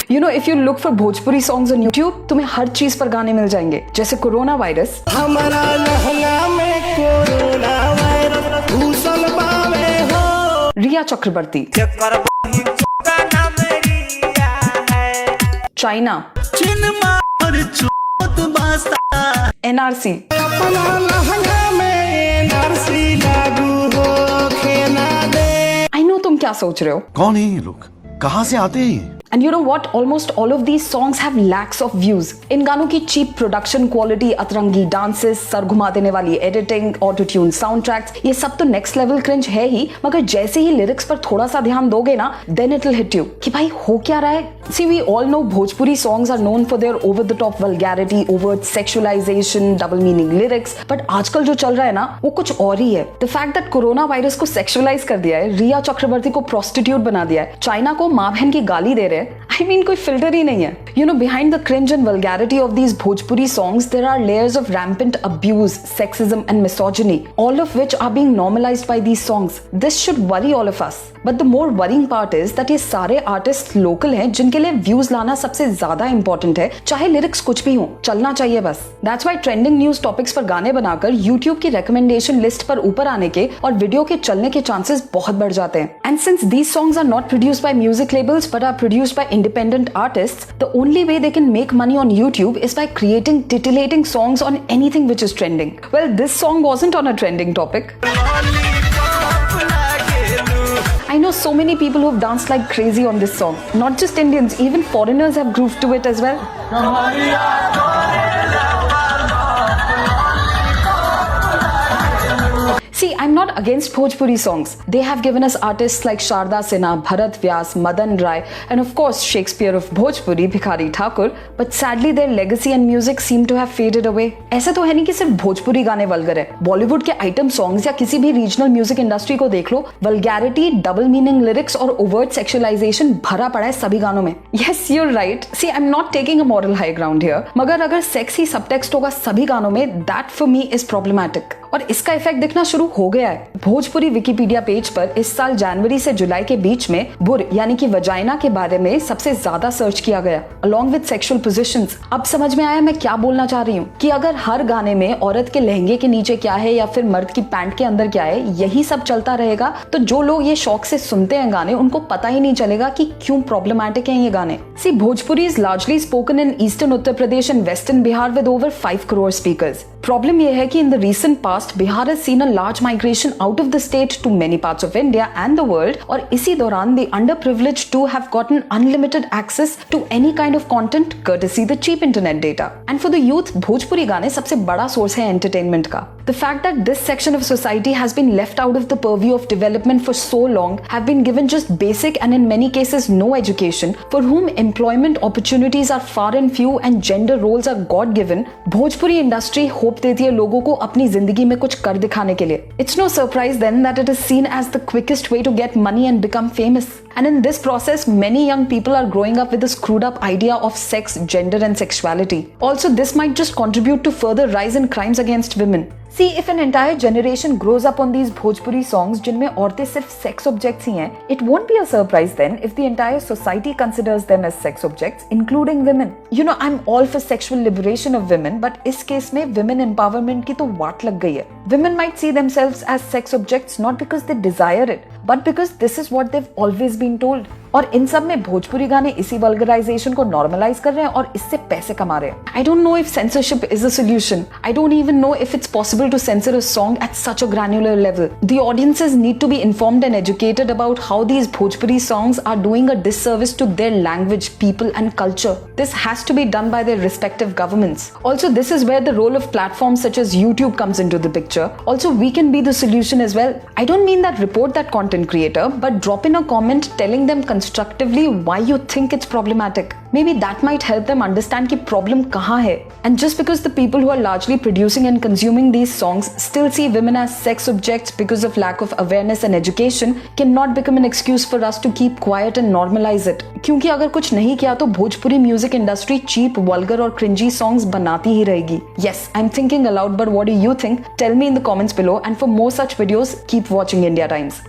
You know, if you look for Bhojpuri songs on YouTube, तुम्हें हर चीज पर गाने मिल जाएंगे, जैसे कोरोना वायरस, हमारा लहंगा में कोरोना वायरस घुसल बावे हो, रिया चक्रवर्ती, चाइना, NRC, अपना लहंगा में NRC लागू हो खेना दे। I know तुम क्या सोच रहे हो। कौन है ये लोग, कहाँ से आते हैं? And you know what? Almost all of these songs have lakhs of views. इन गानों की cheap production quality, अतरंगी dances, सर घुमा देने वाली editing, auto-tune soundtracks, ये सब तो next level cringe है ही, मगर जैसे ही lyrics पर थोड़ा सा ध्यान दोगे ना, then it'll hit you कि भाई हो क्या रहा है? See, we all know Bhojpuri songs are known for their over-the-top vulgarity, overt sexualization, double meaning lyrics, but आजकल जो चल रहा है ना, वो कुछ और ही है. The fact that corona virus को sexualize कर दिया है, रिया चक्रवर्ती को prostitute बना दिया है, चाइना को माँ बहन की गाली दे रहे हैं, I mean कोई filter ही नहीं है. You know, behind the cringe and vulgarity of these Bhojpuri songs, there are layers of rampant abuse, sexism and misogyny, all of which are being normalized by these songs. This should worry all of us. But the more worrying part is that ये सारे artists local हैं जिनके लिए views लाना सबसे ज्यादा important है, चाहे lyrics कुछ भी हो, चलना चाहिए बस. That's why trending news topics पर गाने बनाकर YouTube की recommendation list पर ऊपर आने के और वीडियो के चलने के chances बहुत बढ़ जाते हैं. And since these songs are not produced by music labels but are produced by independent artists, the only way they can make money on YouTube is by creating titillating songs on anything which is trending. Well, this song wasn't on a trending topic. I know so many people who've danced like crazy on this song. Not just Indians, even foreigners have grooved to it as well. See, I'm not against Bhojpuri songs. They have given us artists like Sharda Sinha, Bharat Vyas, Madan Rai, and of course Shakespeare of Bhojpuri, Bhikhari Thakur. But sadly, their legacy and music seem to have faded away. ऐसा तो है नहीं कि सिर्फ भोजपुरी गाने vulgar है. बॉलीवुड के item songs या किसी भी रीजनल म्यूजिक इंडस्ट्री को देख लो, वल्गैरिटी, डबल मीनिंग लिरिक्स और ओवर्ट सेक्सुअलाइजेशन भरा पड़ा है सभी गानों में. Yes, you're right. See, I'm not taking a moral high ground here. मगर अगर सेक्स ही सबटेक्स्ट होगा सभी गानों में, that for me is problematic. और इसका इफेक्ट दिखना शुरू हो गया है. भोजपुरी विकिपीडिया पेज पर इस साल जनवरी से जुलाई के बीच में बुर यानी कि वजाइना के बारे में सबसे ज्यादा सर्च किया गया, अलॉन्ग विद सेक्सुअल पोजीशंस. अब समझ में आया मैं क्या बोलना चाह रही हूँ कि अगर हर गाने में औरत के लहंगे के नीचे क्या है या फिर मर्द की पैंट के अंदर क्या है, यही सब चलता रहेगा, तो जो लोग ये शौक से सुनते हैं गाने, उनको पता ही नहीं चलेगा कि क्यों प्रॉब्लमैटिक हैं ये गाने. See, Bhojpuri is largely spoken in eastern Uttar Pradesh and western Bihar with over 5 crore speakers. Problem ये है कि in the recent past Bihar has seen a large migration out of the state to many parts of India and the world, और इसी दौरान the underprivileged too have gotten unlimited access to any kind of content courtesy the cheap internet data. And for the youth, Bhojpuri गाने सबसे बड़ा source है entertainment का. The fact that this section of society has been left out of the purview of development for so long, have been given just basic and in many cases no education, for whom employment opportunities are far and few and gender roles are God given, Bhojpuri industry hope देती है लोगों को अपनी जिंदगी में कुछ कर दिखाने के लिए. It's no surprise then that it is seen as the quickest way to get money and become famous. And in this process, many young people are growing up with a screwed up idea of sex, gender and sexuality. Also, this might just contribute to further rise in crimes against women. See, if an entire generation grows up on these Bhojpuri songs जिनमें औरतें सिर्फ sex objects ही हैं, it won't be a surprise then if the entire society considers them as sex objects, including women. You know, I'm all for sexual liberation of women, but इस case में women empowerment की तो वाट लग गई है. Women might see themselves as sex objects not because they desire it, but because this is what they've always been told. और इन सब में भोजपुरी गाने इसी वल्गराइजेशन को नॉर्मलाइज कर रहे हैं और इससे पैसे कमा रहे हैं. I don't know if censorship is a solution. I don't even know if it's possible to censor a song at such a granular level. The audiences need to be informed and educated about how these Bhojpuri songs are doing a disservice to their language, people and culture. This has to be done by their respective governments. Also, this is where the role of platforms such as YouTube comes into the picture. Also, we can be the solution as well. I don't mean that report that content creator, but drop in a comment telling them constructively why you think it's problematic. Maybe that might help them understand कि problem कहाँ है. And just because the people who are largely producing and consuming these songs still see women as sex objects because of lack of awareness and education, cannot become an excuse for us to keep quiet and normalize it. क्योंकि अगर कुछ नहीं किया तो Bhojpuri music industry cheap, vulgar और cringy songs बनाती ही रहेगी. Yes, I'm thinking aloud, but what do you think? Tell me in the comments below, and for more such videos, keep watching India Times.